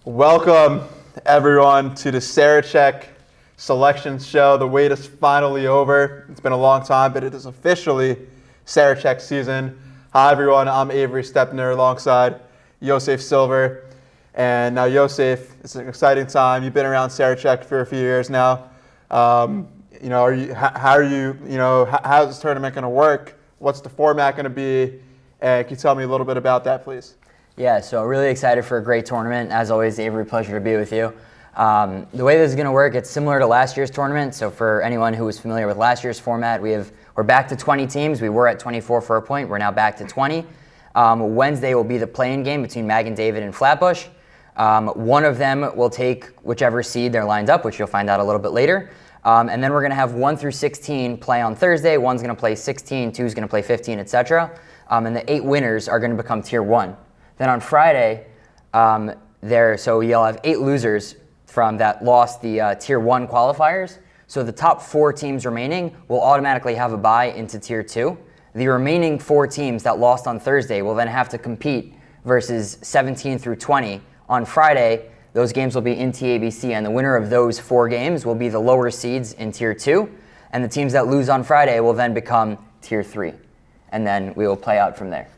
Welcome, everyone, to the Sarachek selection show. The wait is finally over. It's been a long time, but it is officially Sarachek season. Hi, everyone. I'm Avery Stepner alongside Yosef Silver. And now, Yosef, it's an exciting time. You've been around Sarachek for a few years now. How's this tournament going to work? What's the format going to be? And can you tell me a little bit about that, please? Yeah, so really excited for a great tournament. As always, Avery, pleasure to be with you. The way this is going to work, it's similar to last year's tournament. So for anyone who was familiar with last year's format, we're back to 20 teams. We were at 24 for a point. We're now back to 20. Wednesday will be the play-in game between Magen David and Flatbush. One of them will take whichever seed they're lined up, which you'll find out a little bit later. And then we're going to have 1 through 16 play on Thursday. One's going to play 16, two's going to play 15, etc. And the 8 winners are going to become Tier 1. Then on Friday, so you'll have 8 losers from that lost the Tier 1 qualifiers. So the top 4 teams remaining will automatically have a bye into Tier 2. The remaining 4 teams that lost on Thursday will then have to compete versus 17 through 20. On Friday, those games will be in TABC, and the winner of those 4 games will be the lower seeds in Tier 2. And the teams that lose on Friday will then become Tier 3. And then we will play out from there.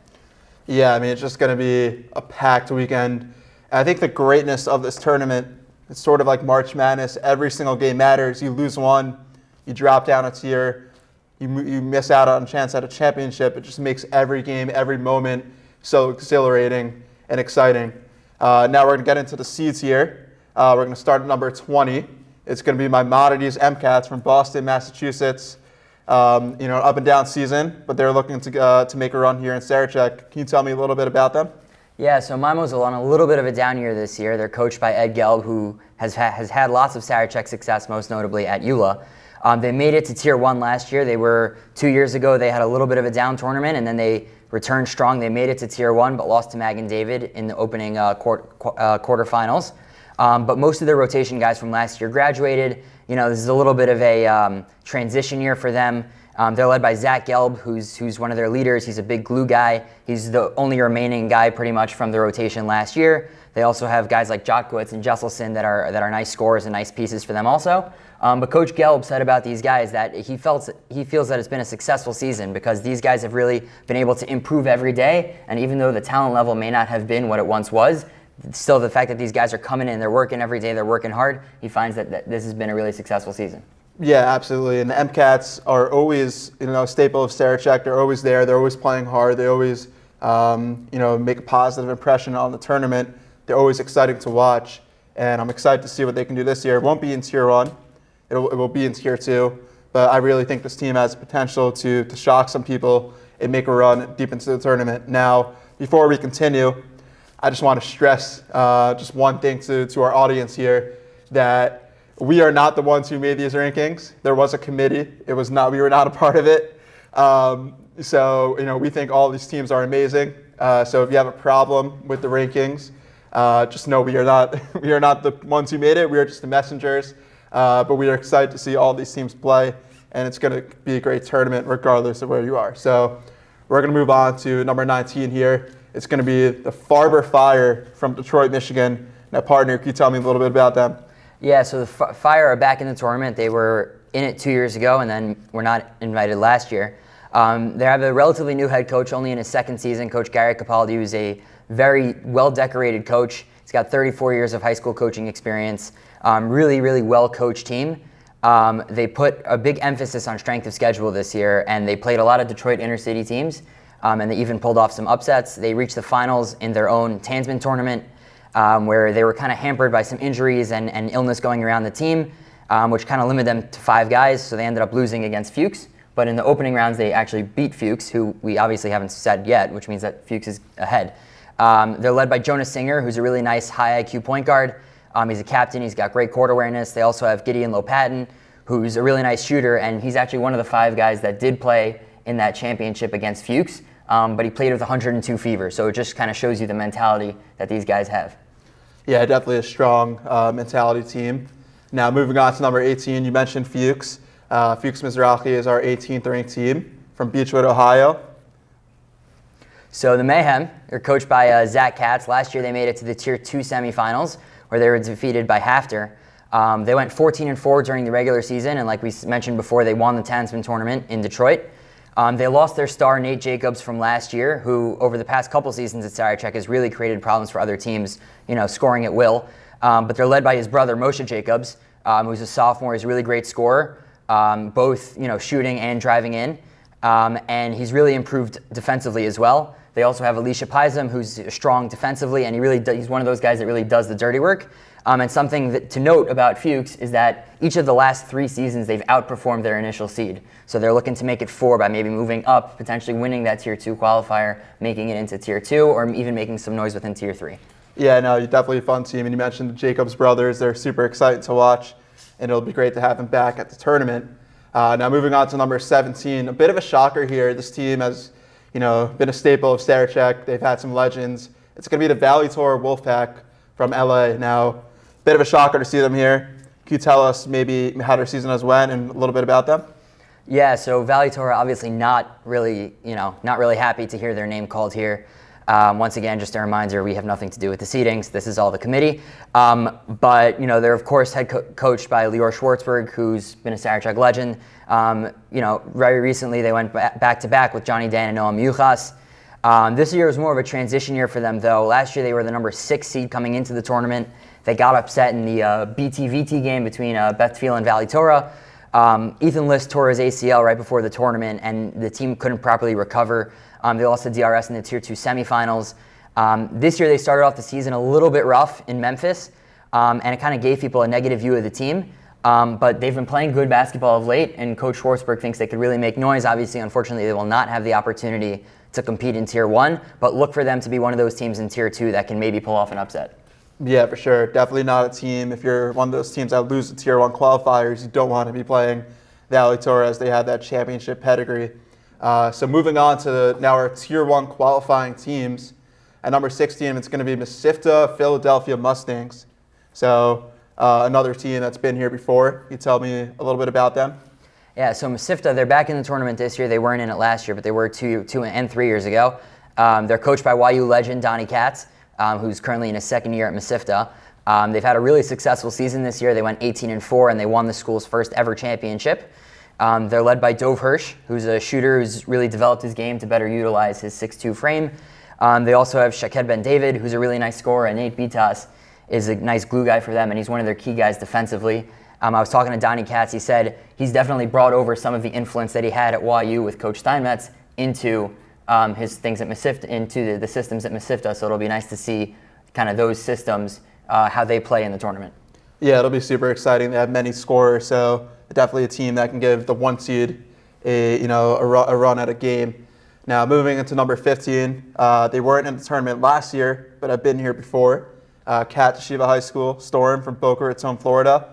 Yeah, I mean, it's just going to be a packed weekend. And I think the greatness of this tournament, it's sort of like March Madness. Every single game matters. You lose one, you drop down a tier, you miss out on a chance at a championship. It just makes every game, every moment so exhilarating and exciting. Now we're going to get into the seeds here. We're going to start at number 20. It's going to be Maimonides Katz from Boston, Massachusetts. Up and down season, but they're looking to make a run here in Sarachek. Can you tell me a little bit about them? Yeah, so Maimo's on a little bit of a down year this year. They're coached by Ed Gelb, who has had lots of Sarachek success, most notably at YULA. They made it to Tier 1 last year. 2 years ago, they had a little bit of a down tournament, and then they returned strong. They made it to Tier 1, but lost to Magen David in the opening quarterfinals. But most of their rotation guys from last year graduated. This is a little bit of a transition year for them. They're led by Zach Gelb, who's one of their leaders. He's a big glue guy. He's the only remaining guy pretty much from the rotation last year. They also have guys like Jotkowitz and Jesselson that are nice scorers and nice pieces for them also. But Coach Gelb said about these guys that he feels that it's been a successful season because these guys have really been able to improve every day. And even though the talent level may not have been what it once was, still the fact that these guys are coming in, they're working every day, they're working hard, he finds that this has been a really successful season. Yeah, absolutely. And the MCATs are always, a staple of Sarachek. They're always there. They're always playing hard. They always, make a positive impression on the tournament. They're always exciting to watch. And I'm excited to see what they can do this year. It won't be in Tier 1. It will be in Tier 2. But I really think this team has potential to shock some people and make a run deep into the tournament. Now, before we continue, I just want to stress just one thing to our audience here, that we are not the ones who made these rankings. There was a committee. We were not a part of it. We think all these teams are amazing. So if you have a problem with the rankings, just know we are not the ones who made it. We are just the messengers. But we are excited to see all these teams play, and it's going to be a great tournament regardless of where you are. So we're going to move on to number 19 here. It's going to be the Farber Fire from Detroit, Michigan. Now, partner, can you tell me a little bit about them? Yeah, so the Fire are back in the tournament. They were in it 2 years ago and then were not invited last year. They have a relatively new head coach, only in his second season, Coach Gary Capaldi, who's a very well-decorated coach. He's got 34 years of high school coaching experience. Really, really well-coached team. They put a big emphasis on strength of schedule this year, and they played a lot of Detroit inner-city teams, and they even pulled off some upsets. They reached the finals in their own Tansman tournament, where they were kind of hampered by some injuries and illness going around the team, which kind of limited them to 5 guys, so they ended up losing against Fuchs. But in the opening rounds, they actually beat Fuchs, who we obviously haven't said yet, which means that Fuchs is ahead. They're led by Jonas Singer, who's a really nice high IQ point guard. He's a captain. He's got great court awareness. They also have Gideon Lopatin, who's a really nice shooter, and he's actually one of the 5 guys that did play in that championship against Fuchs, but he played with 102 fever, so it just kind of shows you the mentality that these guys have. Yeah, definitely a strong mentality team. Now, moving on to number 18, you mentioned Fuchs. Fuchs Mizrahi is our 18th ranked team from Beechwood, Ohio. So the Mayhem, they're coached by Zach Katz. Last year they made it to the Tier 2 semifinals where they were defeated by Hafter. They went 14-4 during the regular season, and like we mentioned before, they won the Tansman tournament in Detroit. They lost their star, Nate Jacobs, from last year, who over the past couple seasons at Sarachek has really created problems for other teams, scoring at will. But they're led by his brother, Moshe Jacobs, who's a sophomore. He's a really great scorer, both shooting and driving in. And he's really improved defensively as well. They also have Elisha Paisam, who's strong defensively, and he's one of those guys that really does the dirty work. And something to note about Fuchs is that each of the last 3 seasons, they've outperformed their initial seed. So they're looking to make it 4 by maybe moving up, potentially winning that Tier 2 qualifier, making it into Tier 2, or even making some noise within Tier 3. Yeah, no, you're definitely a fun team. And you mentioned the Jacobs brothers. They're super exciting to watch, and it'll be great to have them back at the tournament. Now moving on to number 17, a bit of a shocker here. This team has been a staple of Sarachek. They've had some legends. It's going to be the Valley Torah Wolfpack from LA. Now, bit of a shocker to see them here. Can you tell us maybe how their season has went and a little bit about them? Yeah, so Valley Torah obviously not really happy to hear their name called here. Once again, just a reminder, we have nothing to do with the seedings. This is all the committee. But they're of course coached by Lior Schwartzberg, who's been a Sarachek legend. Very recently they went back to back with Johnny Dan and Noam Yuchas. This year was more of a transition year for them, though. Last year they were the number 6 seed coming into the tournament. They got upset in the BTVT game between Beth Tfiel and Valley Torah. Ethan List tore his ACL right before the tournament, and the team couldn't properly recover. They lost to DRS in the Tier 2 semifinals. This year they started off the season a little bit rough in Memphis, and it kind of gave people a negative view of the team. But they've been playing good basketball of late, and Coach Schwartzberg thinks they could really make noise. Obviously, unfortunately, they will not have the opportunity to compete in Tier 1, but look for them to be one of those teams in Tier 2 that can maybe pull off an upset. Yeah, for sure. Definitely not a team. If you're one of those teams that lose the Tier 1 qualifiers, you don't want to be playing Valley Torah as they have that championship pedigree. So moving on to now our Tier 1 qualifying teams. At number 16, it's going to be Miffa Philadelphia Mustangs. So another team that's been here before. Can you tell me a little bit about them? Yeah, so Miffa, they're back in the tournament this year. They weren't in it last year, but they were 2 and 3 years ago. They're coached by YU legend Donnie Katz, who's currently in his second year at Miffa. They've had a really successful season this year. They went 18-4, and they won the school's first ever championship. They're led by Dov Hirsch, who's a shooter who's really developed his game to better utilize his 6'2 frame. They also have Magen David, who's a really nice scorer, and Nate Bitas is a nice glue guy for them, and he's one of their key guys defensively. I was talking to Donnie Katz. He said he's definitely brought over some of the influence that he had at YU with Coach Steinmetz into his things at Miffa, into the systems at Miffa. So it'll be nice to see kind of those systems, how they play in the tournament. Yeah, it'll be super exciting. They have many scorers, so definitely a team that can give the 1 seed a run at a game. Now moving into number 15, they weren't in the tournament last year, but have been here before. Katz Yeshiva High School, Storm from Boca Raton, Florida.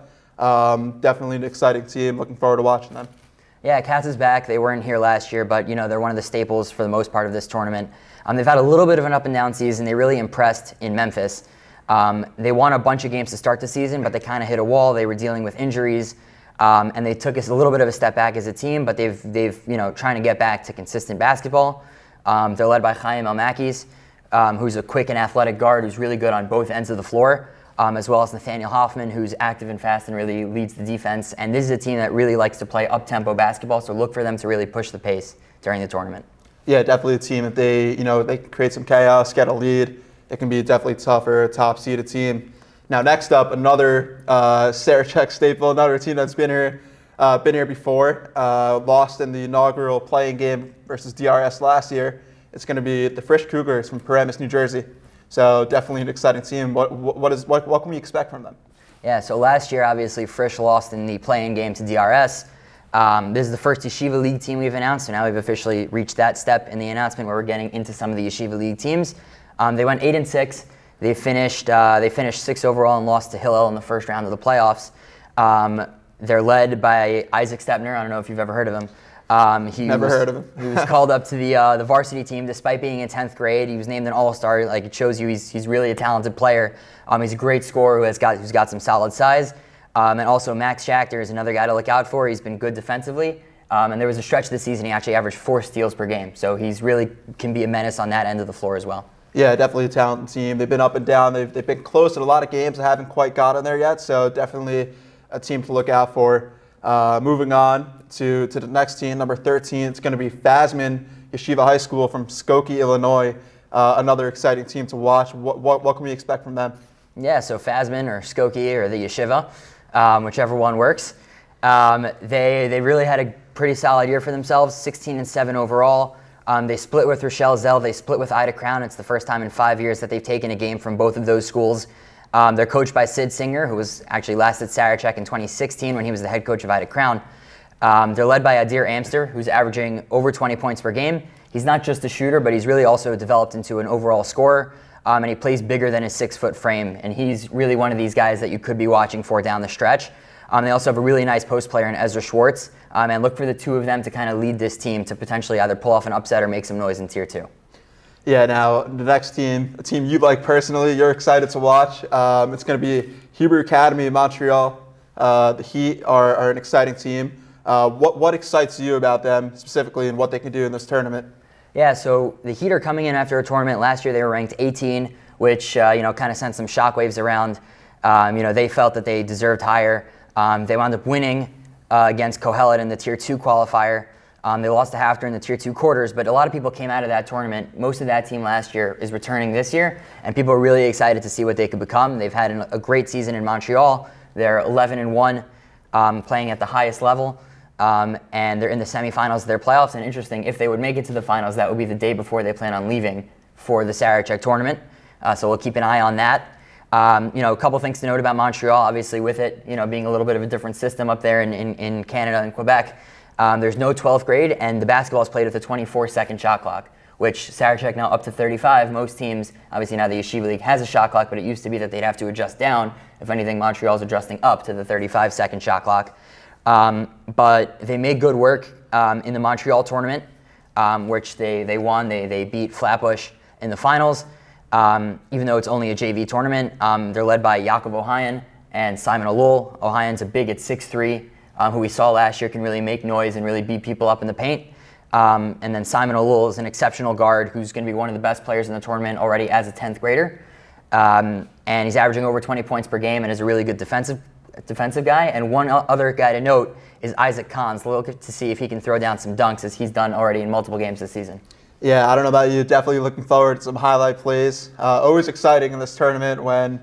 Definitely an exciting team. Looking forward to watching them. Yeah, Katz is back. They weren't here last year, but they're one of the staples for the most part of this tournament. They've had a little bit of an up and down season. They really impressed in Memphis. They won a bunch of games to start the season, but they kind of hit a wall. They were dealing with injuries, and they took us a little bit of a step back as a team. But they've trying to get back to consistent basketball. They're led by Chaim Elmakis, who's a quick and athletic guard who's really good on both ends of the floor. As well as Nathaniel Hoffman, who's active and fast and really leads the defense. And this is a team that really likes to play up-tempo basketball, so look for them to really push the pace during the tournament. Yeah, definitely a team that they can create some chaos, get a lead. It can be definitely tougher, top-seeded team. Now, next up, another Sarachek staple, another team that's been here before, lost in the inaugural playing game versus DRS last year. It's going to be the Frisch Cougars from Paramus, New Jersey. So definitely an exciting team. What can we expect from them? Yeah, so last year, obviously, Frisch lost in the play-in game to DRS. This is the first Yeshiva League team we've announced, so now we've officially reached that step in the announcement where we're getting into some of the Yeshiva League teams. They went 8-6. They finished 6th overall and lost to Hillel in the first round of the playoffs. They're led by Isaac Stepner. I don't know if you've ever heard of him. Never heard of him. He was called up to the varsity team despite being in 10th grade. He was named an all-star. Like, it shows you he's really a talented player. He's a great scorer who's got some solid size. And also Max Schachter is another guy to look out for. He's been good defensively. And there was a stretch of the season he actually averaged 4 steals per game. So he's really can be a menace on that end of the floor as well. Yeah, definitely a talented team. They've been up and down. They've been close in a lot of games that haven't quite gotten there yet. So definitely a team to look out for. Moving on to the next team, number 13, it's going to be Fasman Yeshiva High School from Skokie, Illinois. Another exciting team to watch. What can we expect from them? Yeah, so Fasman or Skokie or the Yeshiva, whichever one works. They really had a pretty solid year for themselves, 16-7 overall. They split with Rochelle Zell. They split with Ida Crown. It's the first time in 5 years that they've taken a game from both of those schools. They're coached by Sid Singer, who was actually last at Sarachek in 2016 when he was the head coach of Ida Crown. They're led by Adir Amster, who's averaging over 20 points per game. He's not just a shooter, but he's really also developed into an overall scorer. And he plays bigger than his 6-foot frame. And he's really one of these guys that you could be watching for down the stretch. They also have a really nice post player in Ezra Schwartz. And look for the two of them to kind of lead this team to potentially either pull off an upset or make some noise in Tier 2. Yeah, now the next team, a team you like personally, you're excited to watch. It's going to be Hebrew Academy of Montreal. The Heat are an exciting team. What excites you about them specifically and what they can do in this tournament? Yeah, so the Heat are coming in after a tournament. Last year they were ranked 18, which kind of sent some shockwaves around. They felt that they deserved higher. They wound up winning against Kohelet in the Tier 2 qualifier. They lost to Hafter in the Tier 2 quarters, but a lot of people came out of that tournament. Most of that team last year is returning this year, and people are really excited to see what they could become. They've had a great season in Montreal. They're 11-1, playing at the highest level, and they're in the semifinals of their playoffs. And interesting, if they would make it to the finals, that would be the day before they plan on leaving for the Sarachek tournament. So we'll keep an eye on that. A couple things to note about Montreal, obviously with it, being a little bit of a different system up there in Canada and Quebec. There's no 12th grade, and the basketball is played with a 24-second shot clock, which Sarachek now up to 35. Most teams, obviously now the Yeshiva League has a shot clock, but it used to be that they'd have to adjust down. If anything, Montreal's adjusting up to the 35-second shot clock. But they made good work in the Montreal tournament, which they won. They beat Flatbush in the finals. Even though it's only a JV tournament, they're led by Yaakov Ohayan and Simon Alul. Ohayan's a big at 6'3", who we saw last year can really make noise and really beat people up in the paint. And then Simon Alul is an exceptional guard who's going to be one of the best players in the tournament already as a 10th grader. And he's averaging over 20 points per game and is a really good defensive guy. And one other guy to note is Isaac Kahns. Look to see if he can throw down some dunks as he's done already in multiple games this season. Yeah, I don't know about you. Definitely looking forward to some highlight plays. Always exciting in this tournament when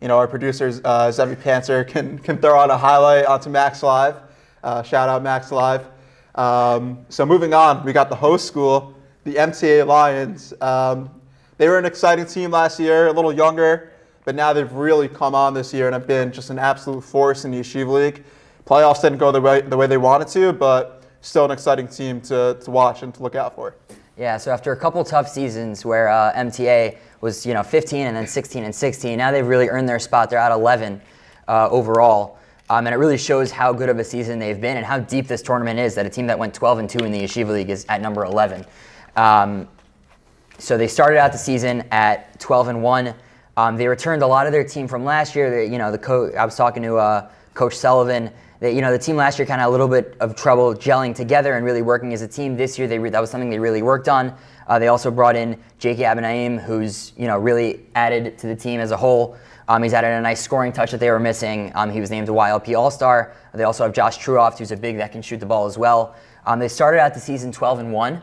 our producers, Zevi Panther, can throw on a highlight onto Max Live. Shout out Max Live. So moving on, we got the host school, the MTA Lions. They were an exciting team last year, a little younger, but now they've really come on this year and have been just an absolute force in the Yeshiva League. Playoffs didn't go the way they wanted to, but still an exciting team to watch and to look out for. Yeah, so after a couple tough seasons where MTA was 15 and then 16 and 16, now they've really earned their spot. They're at 11 overall. And it really shows how good of a season they've been and how deep this tournament is, that a team that went 12-2 in the Yeshiva League is at number 11. So they started out the season at 12-1. They returned a lot of their team from last year. I was talking to Coach Sullivan. The team last year kind of had a little bit of trouble gelling together and really working as a team. This year, that was something they really worked on. They also brought in J.K. Abinaim, who's really added to the team as a whole. He's added a nice scoring touch that they were missing. He was named a YLP All-Star. They also have Josh Truoft, who's a big that can shoot the ball as well. They started out the season 12-1,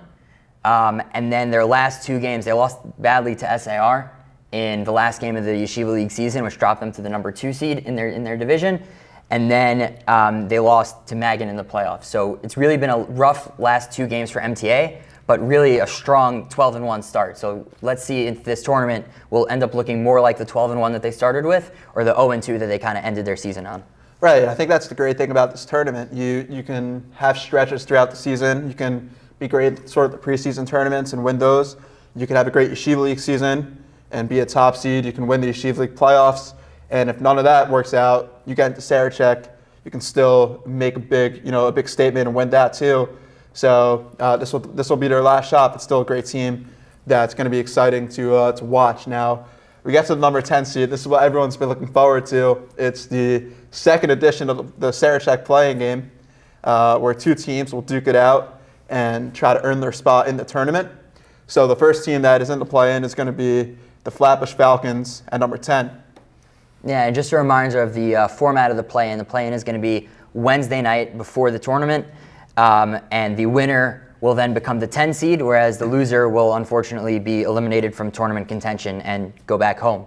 and then their last 2 games, they lost badly to SAR in the last game of the Yeshiva League season, which dropped them to the number 2 seed in their division. And then they lost to Magen in the playoffs. So it's really been a rough last 2 games for MTA, but really a strong 12-1 start. So let's see if this tournament will end up looking more like the 12-1 that they started with, or the 0-2 that they kind of ended their season on. Right. I think that's the great thing about this tournament. You can have stretches throughout the season. You can be great at sort of the preseason tournaments and win those. You can have a great Yeshiva League season and be a top seed. You can win the Yeshiva League playoffs. And if none of that works out, you get into Sarachek, you can still make a big statement and win that too. So this will be their last shot. It's still a great team that's going to be exciting to watch. Now we get to the number 10 seed. This is what everyone's been looking forward to. It's the second edition of the Sarachek playing game. where two teams will duke it out and try to earn their spot in the tournament. So the first team that is in the play-in is going to be the Flatbush Falcons at number 10. Yeah, and just a reminder of the format of the play-in. The play-in is going to be Wednesday night before the tournament, and the winner will then become the 10 seed, whereas the loser will unfortunately be eliminated from tournament contention and go back home.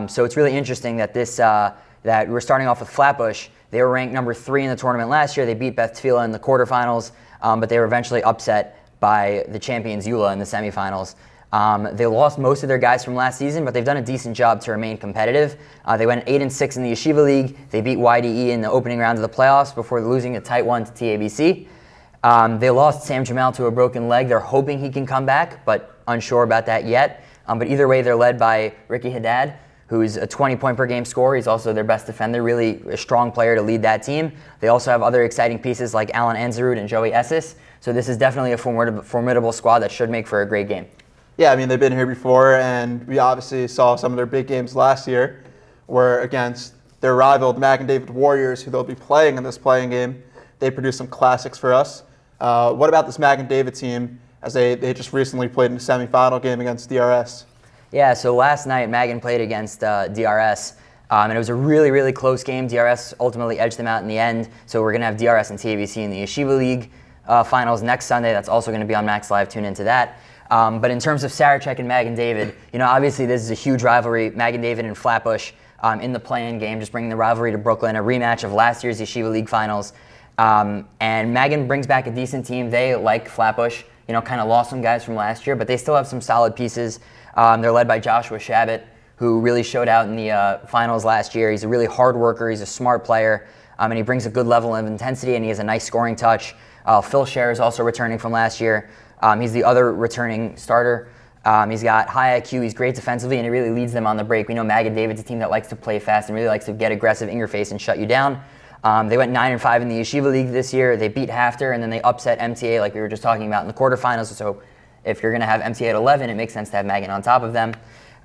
So it's really interesting that that we're starting off with Flatbush. They were ranked number 3 in the tournament last year. They beat Beth Tefillah in the quarterfinals, but they were eventually upset by the champions YULA in the semifinals. They lost most of their guys from last season, but they've done a decent job to remain competitive. They went 8-6 in the Yeshiva League. They beat YDE in the opening round of the playoffs before losing a tight one to TABC. They lost Sam Jamal to a broken leg. They're hoping he can come back, but unsure about that yet. But either way, they're led by Ricky Haddad, who's a 20-point-per-game scorer. He's also their best defender, really a strong player to lead that team. They also have other exciting pieces like Alan Anzarud and Joey Essis. So this is definitely a formidable squad that should make for a great game. Yeah, I mean, they've been here before, and we obviously saw some of their big games last year were against their rival, the Magen David Warriors, who they'll be playing in this playing game. They produced some classics for us. What about this Magen David team, as they just recently played in a semifinal game against DRS? Yeah, so last night Magen played against DRS, and it was a really, really close game. DRS ultimately edged them out in the end, so we're going to have DRS and TABC in the Yeshiva League finals next Sunday. That's also going to be on Max Live. Tune into that. But in terms of Sarachek and Magen David, obviously this is a huge rivalry. Magen David and Flatbush in the play-in game, just bringing the rivalry to Brooklyn, a rematch of last year's Yeshiva League finals. And Magen brings back a decent team. They, like Flatbush, kind of lost some guys from last year, but they still have some solid pieces. They're led by Joshua Shabbat, who really showed out in the finals last year. He's a really hard worker. He's a smart player, and he brings a good level of intensity, and he has a nice scoring touch. Phil Scher is also returning from last year. He's the other returning starter. He's got high IQ. He's great defensively, and he really leads them on the break. We know Magen David's a team that likes to play fast and really likes to get aggressive in your face and shut you down. They went 9-5 in the Yeshiva League this year. They beat Hafter, and then they upset MTA like we were just talking about in the quarterfinals. So if you're going to have MTA at 11, it makes sense to have Magen on top of them.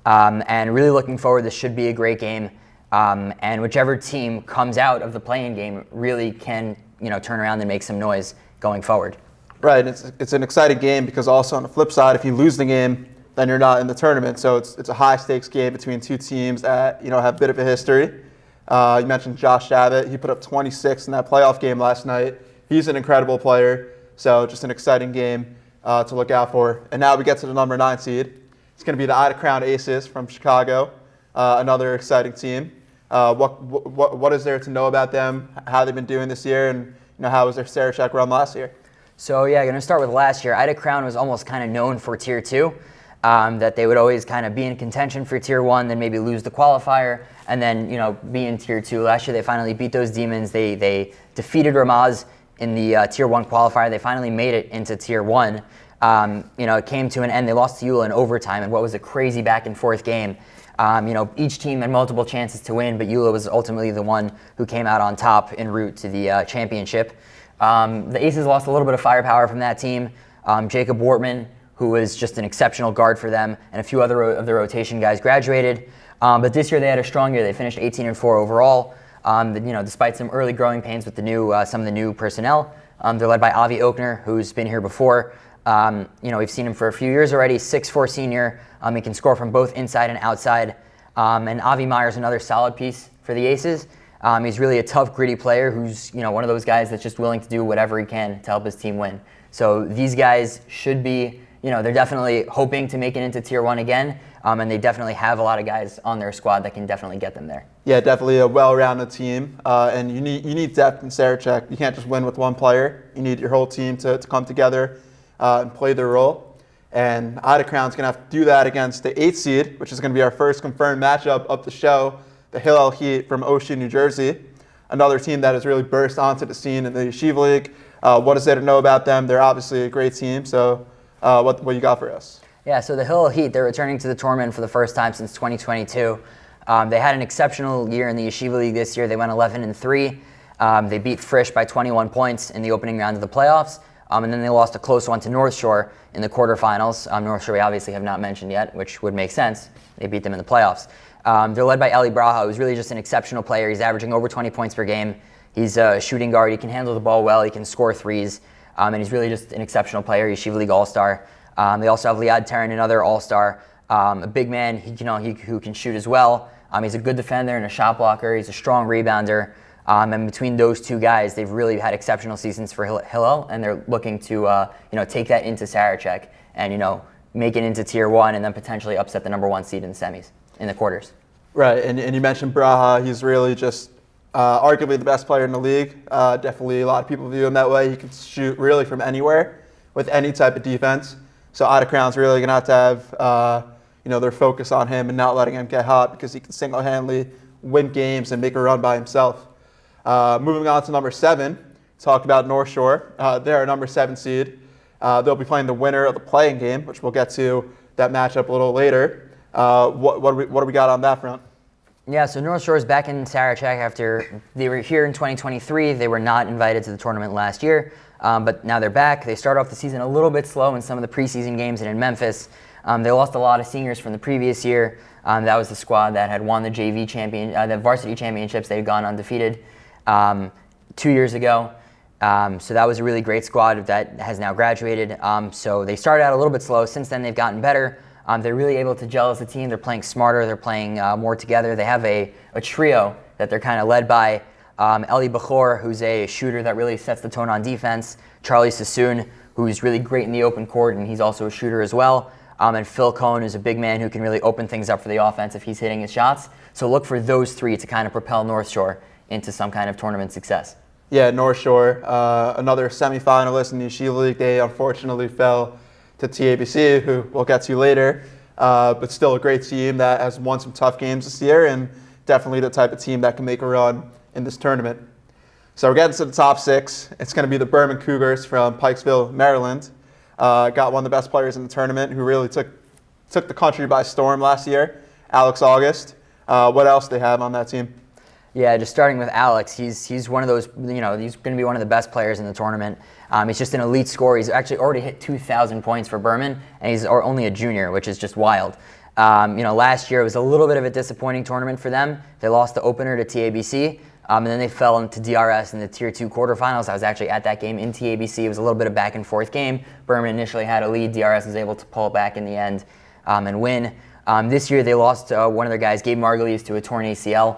And really looking forward, this should be a great game. And whichever team comes out of the play-in game really can turn around and make some noise going forward. Right, it's an exciting game because also on the flip side, if you lose the game, then you're not in the tournament. So it's a high-stakes game between two teams that have a bit of a history. You mentioned Josh Shabbat. He put up 26 in that playoff game last night. He's an incredible player, so just an exciting game to look out for. And now we get to the number 9 seed. It's going to be the Ida Crown Aces from Chicago, another exciting team. What is there to know about them, how they've been doing this year, and how was their Sarachek run last year? So yeah, going to start with last year. Ida Crown was almost kind of known for Tier 2, that they would always kind of be in contention for Tier 1, then maybe lose the qualifier, and then be in Tier 2. Last year they finally beat those demons. They defeated Ramaz in the Tier 1 qualifier. They finally made it into Tier 1. It came to an end. They lost to YULA in overtime in what was a crazy back and forth game. Each team had multiple chances to win, but YULA was ultimately the one who came out on top en route to the championship. The Aces lost a little bit of firepower from that team. Jacob Wortman, who was just an exceptional guard for them, and a few other of the rotation guys graduated. But this year they had a strong year. They finished 18-4 overall. Despite some early growing pains with some of the new personnel, they're led by Avi Oakner, who's been here before. We've seen him for a few years already. 6'4" senior. He can score from both inside and outside. And Avi Meyer's another solid piece for the Aces. He's really a tough, gritty player who's one of those guys that's just willing to do whatever he can to help his team win. So these guys should be, they're definitely hoping to make it into Tier 1 again, and they definitely have a lot of guys on their squad that can definitely get them there. Yeah, definitely a well-rounded team, and you need depth in Sarachek. You can't just win with one player. You need your whole team to come together and play their role. And Ida Crown's going to have to do that against the 8th seed, which is going to be our first confirmed matchup of the show, the Hillel Heat from Ocean, New Jersey, another team that has really burst onto the scene in the Yeshiva League. What is there to know about them? They're obviously a great team, so what you got for us? Yeah, so the Hillel Heat, they're returning to the tournament for the first time since 2022. They had an exceptional year in the Yeshiva League this year. They went 11-3. They beat Frisch by 21 points in the opening round of the playoffs, and then they lost a close one to North Shore in the quarterfinals. North Shore we obviously have not mentioned yet, which would make sense. They beat them in the playoffs. They're led by Eli Braha, who's really just an exceptional player. He's averaging over 20 points per game. He's a shooting guard. He can handle the ball well. He can score threes. And he's really just an exceptional player, Yeshiva League All-Star. They also have Liad Terran, another All-Star, a big man who can shoot as well. He's a good defender and a shot blocker. He's a strong rebounder. And between those two guys, they've really had exceptional seasons for Hillel, and they're looking to take that into Sarachek and make it into Tier 1 and then potentially upset the number 1 seed in the semis, in the quarters. Right, and you mentioned Braha. He's really just arguably the best player in the league. Definitely a lot of people view him that way. He can shoot really from anywhere with any type of defense. So Otta Crown's really going to have their focus on him and not letting him get hot because he can single-handedly win games and make a run by himself. Moving on to number 7, talk about North Shore. They're a number 7 seed. They'll be playing the winner of the playing game, which we'll get to that matchup a little later. What do we got on that front? Yeah, so North Shore is back in Sarachek after they were here in 2023. They were not invited to the tournament last year, but now they're back. They start off the season a little bit slow in some of the preseason games and in Memphis. They lost a lot of seniors from the previous year. That was the squad that had won the the varsity championships. They had gone undefeated 2 years ago. So that was a really great squad that has now graduated. So they started out a little bit slow. Since then, they've gotten better. They're really able to gel as a team. They're playing smarter. They're playing more together. They have a trio that they're kind of led by Eli Bechor, who's a shooter that really sets the tone on defense. Charlie Sassoon, who's really great in the open court, and he's also a shooter as well. And Phil Cohn, who's a big man who can really open things up for the offense if he's hitting his shots. So look for those three to kind of propel North Shore into some kind of tournament success. Yeah, North Shore, another semifinalist in the Yeshiva League. They unfortunately fell to TABC, who we'll get to later. But still a great team that has won some tough games this year and definitely the type of team that can make a run in this tournament. So we're getting to the top 6. It's going to be the Berman Cougars from Pikesville, Maryland. Got one of the best players in the tournament who really took the country by storm last year, Alex August. What else do they have on that team? Yeah, just starting with Alex, he's one of those, he's going to be one of the best players in the tournament. He's just an elite scorer. He's actually already hit 2,000 points for Berman, and he's only a junior, which is just wild. Last year it was a little bit of a disappointing tournament for them. They lost the opener to TABC, and then they fell into DRS in the Tier 2 quarterfinals. I was actually at that game in TABC. It was a little bit of back and forth game. Berman initially had a lead. DRS was able to pull it back in the end and win. This year they lost one of their guys, Gabe Margulies, to a torn ACL.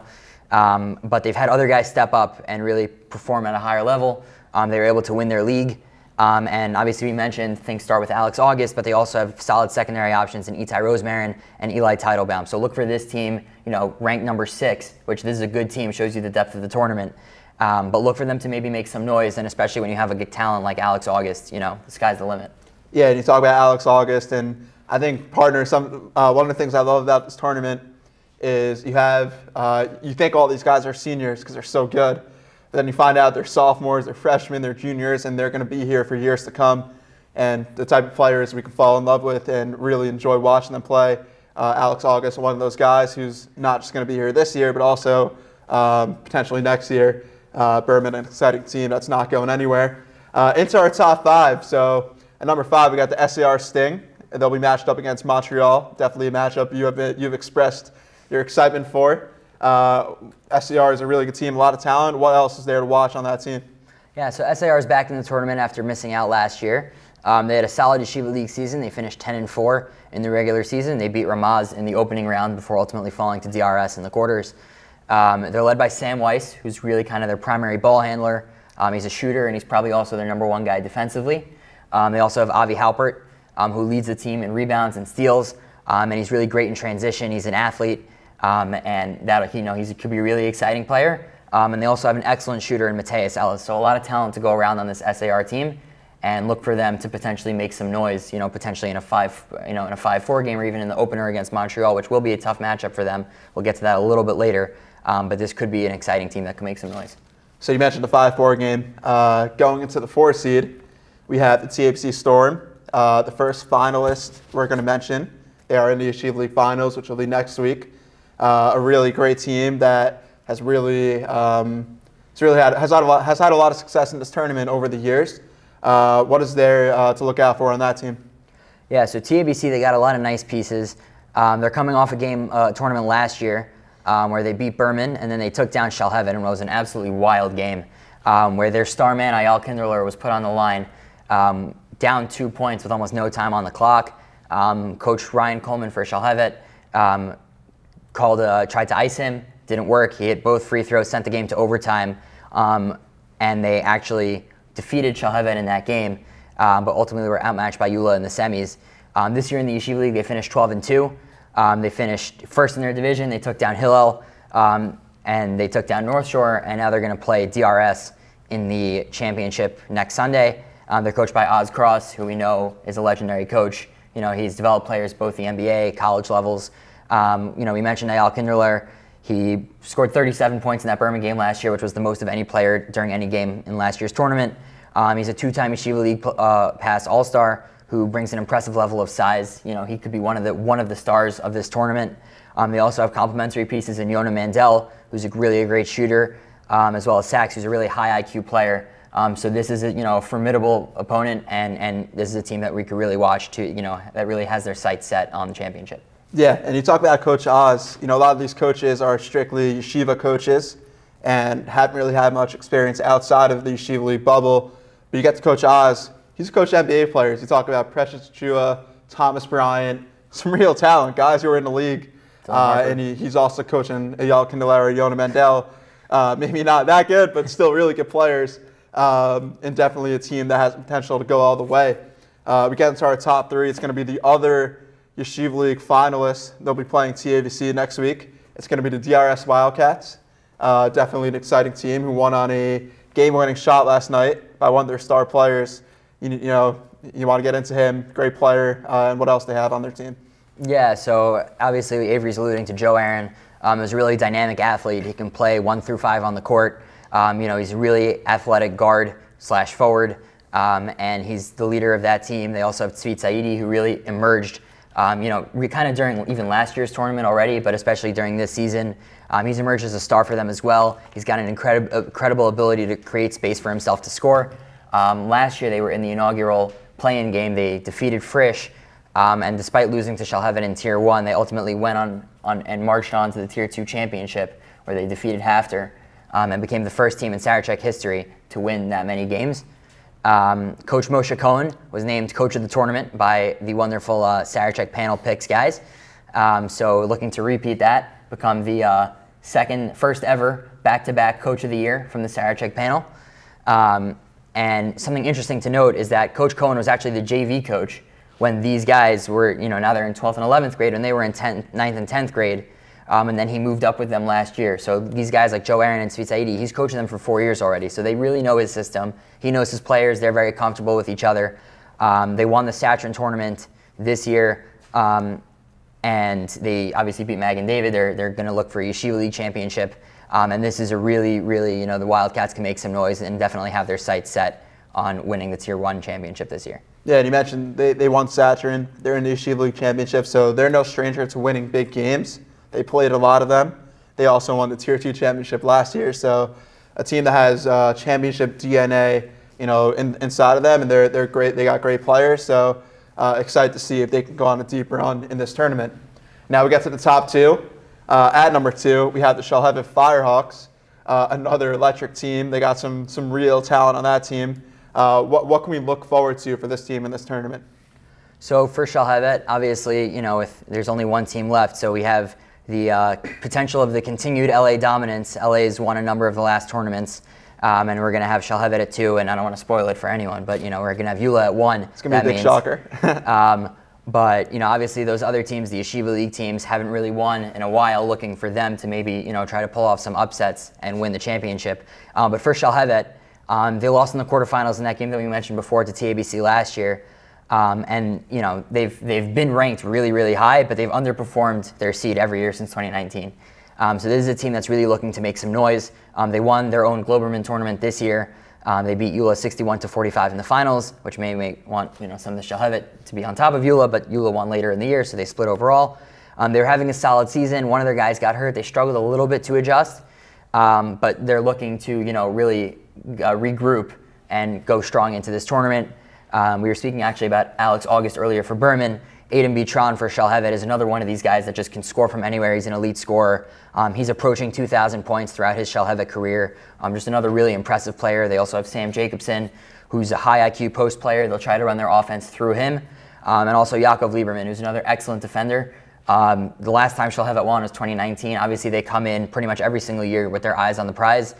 But they've had other guys step up and really perform at a higher level. They were able to win their league. And obviously we mentioned things start with Alex August, but they also have solid secondary options in Itai Rosemarin and Eli Teitelbaum. So look for this team, ranked number 6, which this is a good team, shows you the depth of the tournament. But look for them to maybe make some noise, and especially when you have a good talent like Alex August, the sky's the limit. Yeah, and you talk about Alex August, and I think, partner, one of the things I love about this tournament is you think all these guys are seniors because they're so good, but then you find out they're sophomores, they're freshmen, they're juniors, and they're going to be here for years to come. And the type of players we can fall in love with and really enjoy watching them play. Alex August, one of those guys who's not just going to be here this year, but also potentially next year. Berman, an exciting team that's not going anywhere. Into our top 5. So at number 5, we got the SAR Sting. They'll be matched up against Montreal. Definitely a matchup you've expressed your excitement for. SAR is a really good team, a lot of talent. What else is there to watch on that team? Yeah, so SAR is back in the tournament after missing out last year. They had a solid Yeshiva League season. They finished 10-4 in the regular season. They beat Ramaz in the opening round before ultimately falling to DRS in the quarters. They're led by Sam Weiss, who's really kind of their primary ball handler. He's a shooter, and he's probably also their number 1 guy defensively. They also have Avi Halpert, who leads the team in rebounds and steals, and he's really great in transition. He's an athlete. And that he could be a really exciting player. And they also have an excellent shooter in Mateus Ellis. So a lot of talent to go around on this SAR team, and look for them to potentially make some noise. Potentially in a 5-4 game, or even in the opener against Montreal, which will be a tough matchup for them. We'll get to that a little bit later. But this could be an exciting team that can make some noise. So you mentioned the 5-4 game. Going into the 4 seed, we have the TABC Storm, the first finalist we're going to mention. They are in the Yeshiva League Finals, which will be next week. A really great team that has had a lot of success in this tournament over the years. What is there to look out for on that team? Yeah, so TABC, they got a lot of nice pieces. They're coming off a tournament last year where they beat Berman, and then they took down Shalhevet, and it was an absolutely wild game where their star man, Eyal Kinderler, was put on the line, down 2 points with almost no time on the clock. Coach Ryan Coleman for Shalhevet tried to ice him, didn't work. He hit both free throws, sent the game to overtime, and they actually defeated Shalhevet in that game, but ultimately were outmatched by YULA in the semis. This year in the Yeshiva League, they finished 12-2. They finished first in their division. They took down Hillel, and they took down North Shore, and now they're going to play DRS in the championship next Sunday. They're coached by Oz Cross, who we know is a legendary coach. He's developed players both the NBA, college levels. We mentioned Eyal Kinderler. He scored 37 points in that Berman game last year, which was the most of any player during any game in last year's tournament. He's a two-time Yeshiva League Pass All-Star who brings an impressive level of size. He could be one of the stars of this tournament. They also have complementary pieces in Yonah Mandel, who's really a great shooter, as well as Sachs, who's a really high IQ player. So this is a formidable opponent, and this is a team that we could really watch that really has their sights set on the championship. Yeah, and you talk about Coach Oz. A lot of these coaches are strictly yeshiva coaches and haven't really had much experience outside of the Yeshiva League bubble. But you get to Coach Oz. He's coached NBA players. You talk about Precious Chua, Thomas Bryant, some real talent, guys who are in the league. And he's also coaching Eyal Kinderler, Yonah Mandel. Maybe not that good, but still really good players. And definitely a team that has potential to go all the way. We get into our top three. It's going to be the other Yeshiva League finalists. They'll be playing TABC next week. It's going to be the DRS Wildcats. Definitely an exciting team who won on a game-winning shot last night by one of their star players. You want to get into him, great player, and what else they have on their team. Yeah, so obviously Avery's alluding to Joe Aaron. He's a really dynamic athlete. He can play 1 through 5 on the court. He's a really athletic guard/forward, and he's the leader of that team. They also have Tzvi Saidi, who really emerged, kind of during even last year's tournament already, but especially during this season. He's emerged as a star for them as well. He's got an incredible ability to create space for himself to score. Last year, they were in the inaugural play-in game. They defeated Frisch, and despite losing to Shalhevet in Tier 1, they ultimately went on and marched on to the Tier 2 championship, where they defeated Hafter, and became the first team in Sarachek history to win that many games. Coach Moshe Cohen was named coach of the tournament by the wonderful Sarachek panel picks guys. So looking to repeat that, become the first ever back-to-back coach of the year from the Sarachek panel. And something interesting to note is that Coach Cohen was actually the JV coach when these guys were, now they're in 12th and 11th grade, and they were in 9th and 10th grade. And then he moved up with them last year. So these guys like Joe Aaron and Tzvi Saidi, he's coaching them for 4 years already. So they really know his system. He knows his players. They're very comfortable with each other. They won the Saturn tournament this year, and they obviously beat Magen David. They're going to look for a Yeshiva League championship. And this is a really, the Wildcats can make some noise and definitely have their sights set on winning the Tier 1 championship this year. Yeah, and you mentioned they won Saturn. They're in the Yeshiva League championship, so they're no stranger to winning big games. They played a lot of them. They also won the Tier 2 championship last year, so a team that has championship DNA, inside of them, and they're great. They got great players, so excited to see if they can go on a deep run in this tournament. Now we get to the top two. At number 2, we have the Shalhevet Firehawks, another electric team. They got some real talent on that team. What can we look forward to for this team in this tournament? So for Shalhevet, obviously, if there's only one team left, so we have the potential of the continued LA dominance. LA's won a number of the last tournaments, and we're going to have Shalhevet at 2, and I don't want to spoil it for anyone, but we're going to have YULA at 1. It's going to be a big shocker. But obviously those other teams, the Yeshiva League teams, haven't really won in a while, looking for them to maybe try to pull off some upsets and win the championship. But for Shalhevet, they lost in the quarterfinals in that game that we mentioned before to TABC last year. And they've been ranked really, really high, but they've underperformed their seed every year since 2019. So this is a team that's really looking to make some noise. They won their own Globerman tournament this year. They beat YULA 61-45 in the finals, which may want some of the Shalhevet to be on top of YULA, but YULA won later in the year, so they split overall. They're having a solid season. One of their guys got hurt. They struggled a little bit to adjust, but they're looking to really regroup and go strong into this tournament. We were speaking actually about Alex August earlier for Berman, Aiden Bitron for Shalhevet is another one of these guys that just can score from anywhere. He's an elite scorer. He's approaching 2,000 points throughout his Shalhevet career. Just another really impressive player. They also have Sam Jacobson, who's a high IQ post player. They'll try to run their offense through him. And also Yaakov Lieberman, who's another excellent defender. The last time Shalhevet won was 2019. Obviously, they come in pretty much every single year with their eyes on the prize.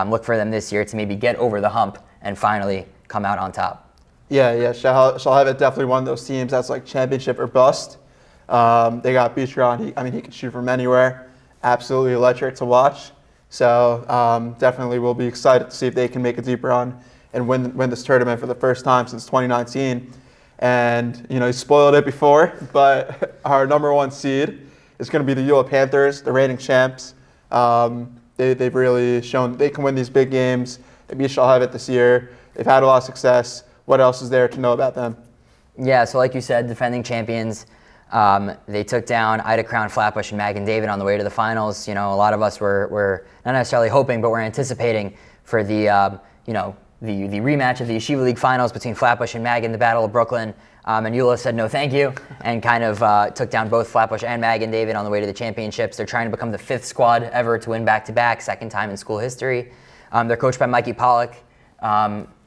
Look for them this year to maybe get over the hump and finally come out on top. Yeah. Shalhevet definitely one of those teams that's like championship or bust. They got Bitron. He can shoot from anywhere. Absolutely electric to watch. So definitely we'll be excited to see if they can make a deep run and win this tournament for the first time since 2019. And he spoiled it before, but our number one seed is going to be the YULA Panthers, the reigning champs. They've really shown they can win these big games. They beat Shalhevet this year. They've had a lot of success. What else is there to know about them? Yeah, so like you said, defending champions. They took down Ida Crown, Flatbush, and Magen David on the way to the finals. A lot of us were not necessarily hoping, but we're anticipating for the rematch of the Yeshiva League finals between Flatbush and Magen, the Battle of Brooklyn. And YULA said no thank you and kind of took down both Flatbush and Magen David on the way to the championships. They're trying to become the 5th squad ever to win back-to-back, second time in school history. They're coached by Mikey Pollock.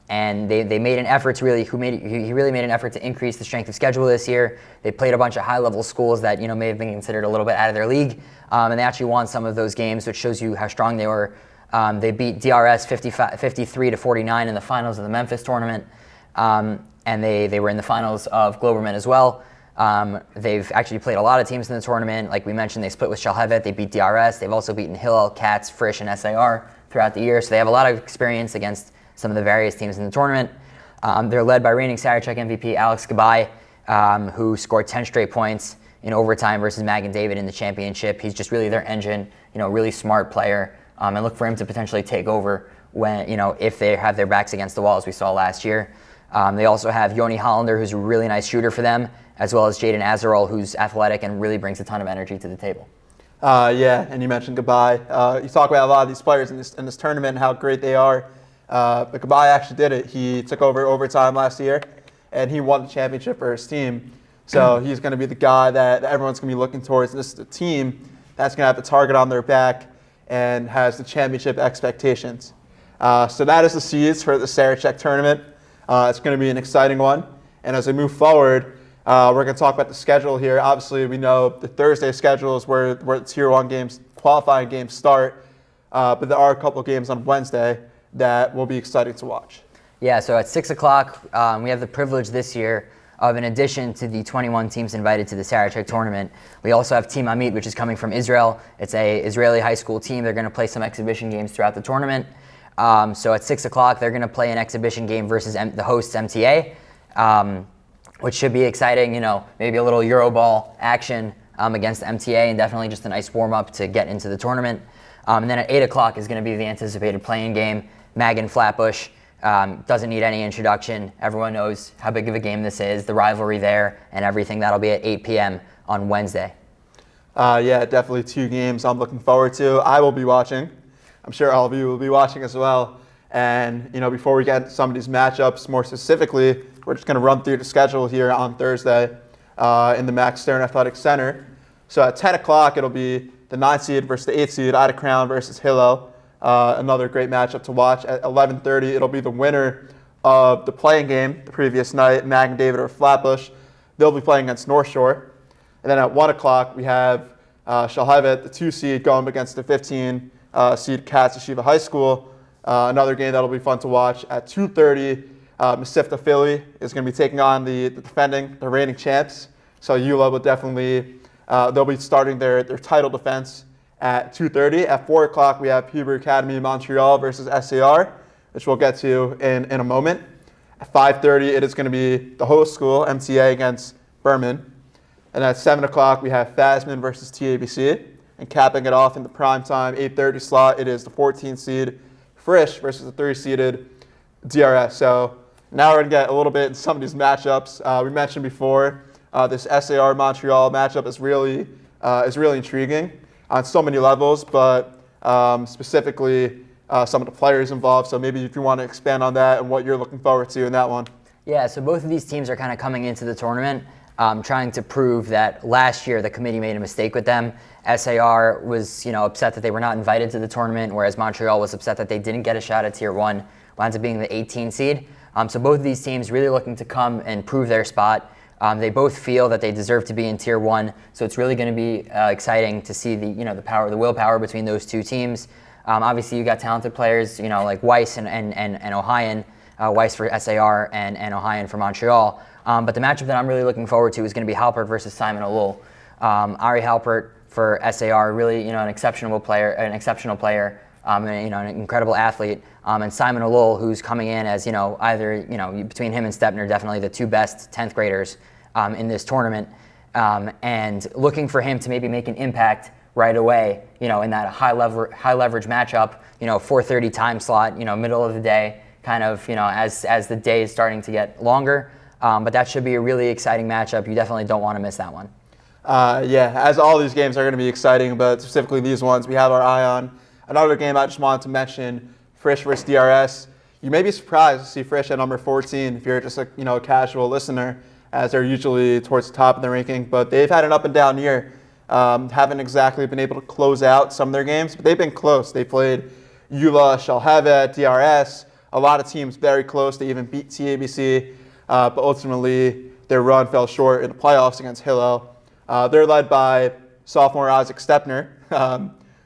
And they made an effort to he really made an effort to increase the strength of schedule this year. They played a bunch of high-level schools that may have been considered a little bit out of their league, and they actually won some of those games, which shows you how strong they were. They beat DRS 53-49 in the finals of the Memphis tournament, and they were in the finals of Globerman as well. They've actually played a lot of teams in the tournament. Like we mentioned, they split with Shalhevet. They beat DRS. They've also beaten Hillel, Katz, Frisch, and SAR throughout the year. So they have a lot of experience against some of the various teams in the tournament. They're led by reigning Sarachek MVP Alex Gabai, who scored 10 straight points in overtime versus Magen David in the championship. He's just really their engine, really smart player. And look for him to potentially take over when, if they have their backs against the wall, as we saw last year. They also have Yoni Hollander, who's a really nice shooter for them, as well as Jaden Azarol, who's athletic and really brings a ton of energy to the table. And you mentioned Gabai. You talk about a lot of these players in this tournament and how great they are. But Gabai actually did it. He took over overtime last year, and he won the championship for his team. So he's going to be the guy that everyone's going to be looking towards. And this is the team that's going to have the target on their back and has the championship expectations. So that is the seeds for the Sarachek tournament. It's going to be an exciting one. And as we move forward, we're going to talk about the schedule here. Obviously, we know the Thursday schedule is where the Tier 1 games, qualifying games start. But there are a couple of games on Wednesday that will be exciting to watch. Yeah, so at 6 o'clock, we have the privilege this year of, in addition to the 21 teams invited to the Sarachek tournament, we also have Team Amit, which is coming from Israel. It's a Israeli high school team. They're going to play some exhibition games throughout the tournament. So at 6 o'clock, they're going to play an exhibition game versus the hosts MTA, which should be exciting, maybe a little Euroball action against MTA, and definitely just a nice warm-up to get into the tournament. And then at 8 o'clock is going to be the anticipated playing game. Magen Flatbush doesn't need any introduction. Everyone knows how big of a game this is, the rivalry there, and everything. That'll be at 8 p.m. on Wednesday. Definitely 2 games I'm looking forward to. I will be watching. I'm sure all of you will be watching as well. And, before we get into some of these matchups, more specifically, we're just going to run through the schedule here on Thursday in the Max Stern Athletic Center. So at 10 o'clock, it'll be the 9th seed versus the 8th seed, Ida Crown versus Hillel. Another great matchup to watch. At 11:30, it'll be the winner of the playing game the previous night, Magen David or Flatbush. They'll be playing against North Shore. And then at 1 o'clock, we have Shalhevet, the 2 seed, going up against the 15 seed Katz Yeshiva High School. Another game that'll be fun to watch. At 2:30, Miffa Philly is going to be taking on the reigning champs. So YULA will definitely, they'll be starting their title defense at 2:30. At 4 o'clock, we have Hebrew Academy Montreal versus SAR, which we'll get to in a moment. At 5:30, it is going to be the host school, MTA, against Berman. And at 7 o'clock, we have Fasman versus TABC. And capping it off in the primetime 8:30 slot, it is the 14 seed Frisch versus the 3-seeded DRS. So now we're going to get a little bit in some of these matchups. We mentioned before, this SAR Montreal matchup is really intriguing on so many levels, but specifically some of the players involved. So maybe if you want to expand on that and what you're looking forward to in that one. Yeah, so both of these teams are kind of coming into the tournament trying to prove that last year the committee made a mistake with them. SAR was, upset that they were not invited to the tournament, whereas Montreal was upset that they didn't get a shot at Tier 1, winds up being the 18 seed. So both of these teams really looking to come and prove their spot. They both feel that they deserve to be in Tier 1, so it's really going to be exciting to see the willpower between those two teams. Obviously, you got talented players, like Weiss and Ohayon, Weiss for SAR and Ohayon for Montreal. But the matchup that I'm really looking forward to is going to be Halpert versus Simon Alul. Ari Halpert for SAR, really, an exceptional player, an incredible athlete. And Simon Alul, who's coming in as, either, between him and Stepner, definitely the two best 10th graders in this tournament. And looking for him to maybe make an impact right away, in that high leverage matchup, 4:30 time slot, middle of the day, kind of, as the day is starting to get longer. But that should be a really exciting matchup. You definitely don't want to miss that one. As all these games are going to be exciting, but specifically these ones we have our eye on. Another game I just wanted to mention, Frisch versus DRS. You may be surprised to see Frisch at number 14 if you're just a casual listener, as they're usually towards the top of the ranking. But they've had an up and down year. Haven't exactly been able to close out some of their games, but they've been close. They played YULA, Shalhevet, DRS, a lot of teams very close. They even beat TABC, but ultimately their run fell short in the playoffs against Hillel. They're led by sophomore Isaac Stepner,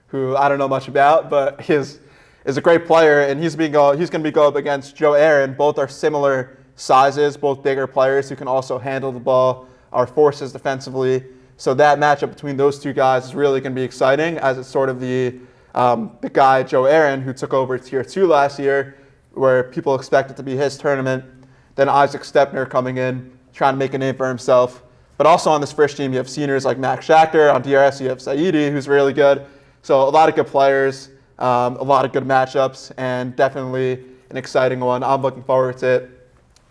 who I don't know much about, but is a great player, and he's going to be going up against Joe Aaron. Both are similar sizes, both bigger players who can also handle the ball, are forces defensively. So that matchup between those two guys is really going to be exciting, as it's sort of the guy, Joe Aaron, who took over Tier 2 last year, where people expect it to be his tournament. Then Isaac Stepner coming in, trying to make a name for himself. But also on this Frisch team, you have seniors like Max Schachter. On DRS, you have Saidi, who's really good. So a lot of good players, a lot of good matchups, and definitely an exciting one. I'm looking forward to it.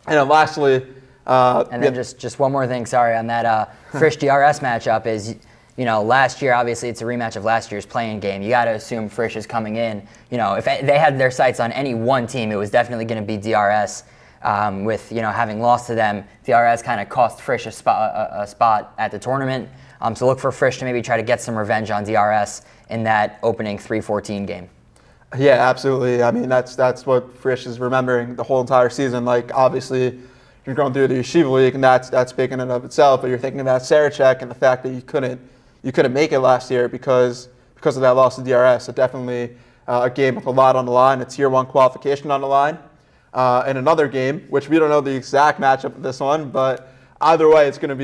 And then lastly, and then just one more thing, sorry, on that Frisch DRS matchup is, last year, obviously it's a rematch of last year's playing game. You got to assume Frisch is coming in. If they had their sights on any one team, it was definitely going to be DRS. With having lost to them, DRS kind of cost Frisch a spot at the tournament. So look for Frisch to maybe try to get some revenge on DRS in that opening 3-14 game. Yeah, absolutely. I mean, that's what Frisch is remembering the whole entire season. Like, obviously, you're going through the Yeshiva League, and that's big in and of itself. But you're thinking about Sarachek and the fact that you couldn't make it last year because of that loss to DRS. So definitely a game with a lot on the line, a Tier 1 qualification on the line. And another game, which we don't know the exact matchup of this one, but either way, it's going to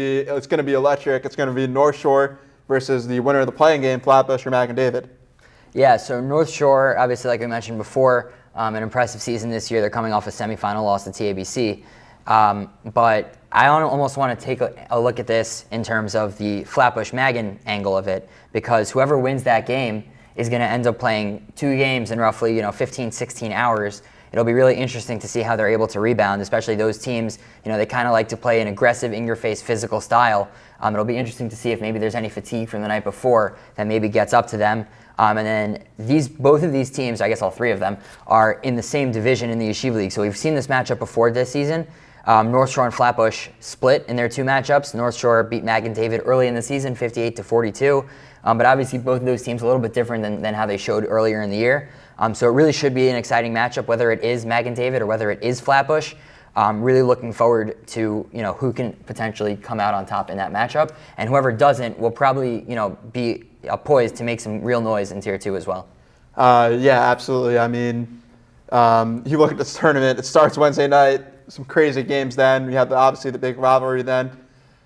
be electric. It's going to be North Shore versus the winner of the playing game, Flatbush or Magen David. Yeah, so North Shore, obviously, like I mentioned before, an impressive season this year. They're coming off a semifinal loss to TABC. But I almost want to take a look at this in terms of the Flatbush-Magen angle of it, because whoever wins that game is going to end up playing two games in roughly 15, 16 hours. It'll be really interesting to see how they're able to rebound, especially those teams, they kind of like to play an aggressive, in-your-face, physical style. It'll be interesting to see if maybe there's any fatigue from the night before that maybe gets up to them. And then both of these teams, I guess all three of them, are in the same division in the Yeshiva League. So we've seen this matchup before this season. North Shore and Flatbush split in their two matchups. North Shore beat Magen David early in the season, 58-42. But obviously both of those teams a little bit different than how they showed earlier in the year. So it really should be an exciting matchup, whether it is Magen David or whether it is Flatbush. Really looking forward to who can potentially come out on top in that matchup, and whoever doesn't will probably be poised to make some real noise in Tier 2 as well. Yeah, absolutely. I mean, you look at this tournament. It starts Wednesday night. Some crazy games. Then we have obviously the big rivalry. Then,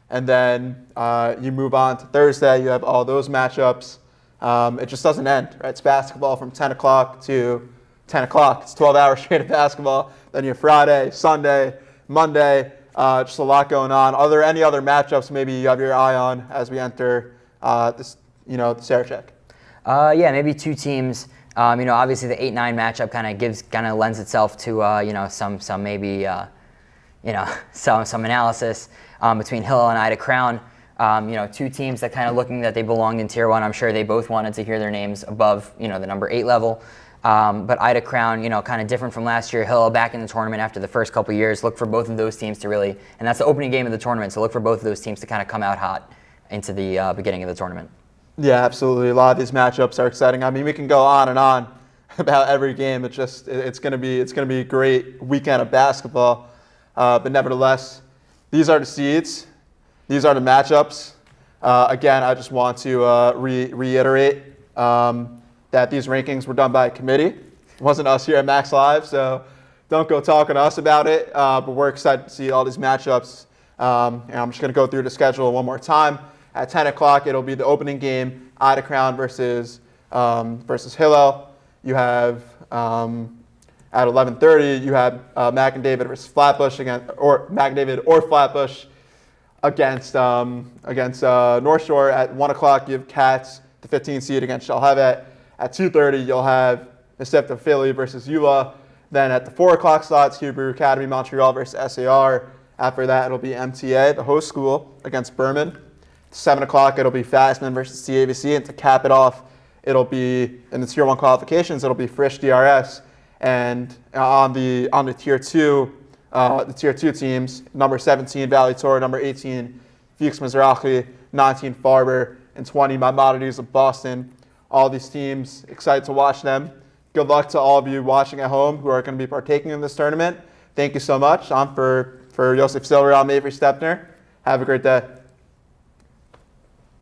and then you move on to Thursday. You have all those matchups. It just doesn't end, right? It's basketball from 10 o'clock to 10 o'clock. It's 12 hours straight of basketball. Then you have Friday, Sunday, Monday, just a lot going on. Are there any other matchups maybe you have your eye on as we enter the Sarachek? Yeah, maybe two teams. Obviously the 8-9 matchup kind of lends itself to some maybe some analysis between Hillel and Ida Crown. Two teams that kind of looking that they belonged in Tier 1. I'm sure they both wanted to hear their names above the number 8 level. But Ida Crown, kind of different from last year. Hillel back in the tournament after the first couple years. Look for both of those teams to really, and that's the opening game of the tournament, so look for both of those teams to kind of come out hot into the beginning of the tournament. Yeah, absolutely. A lot of these matchups are exciting. I mean, we can go on and on about every game. It's going to be a great weekend of basketball. But nevertheless, these are the seeds. These are the matchups. Again, I just want to reiterate that these rankings were done by a committee. It wasn't us here at Max Live, so don't go talking to us about it. But we're excited to see all these matchups. And I'm just going to go through the schedule one more time. At 10 o'clock, it'll be the opening game, Ida Crown versus Hillel. You have at 11:30, you have Magen David versus Flatbush Magen David or Flatbush against North Shore. At 1 o'clock, you have Katz, the 15 seed, against Shalhevet. At 2:30, you'll have Miffa Philly versus YULA. Then at the 4 o'clock slots, Hebrew Academy Montreal versus SAR. After that, it'll be MTA, the host school, against Berman. 7 o'clock, it'll be Fasman versus TABC, and to cap it off, it'll be in the Tier 1 qualifications, it'll be Frisch DRS, and on the Tier 2, the Tier 2 teams, number 17 Valley Torah, number 18 Fuchs, 19 Farber, and 20 Maimonides of Boston. All these teams, excited to watch them. Good luck to all of you watching at home who are going to be partaking in this tournament. Thank you so much. I'm for Yosef Silver, I'm Avery Stepner. Have a great day.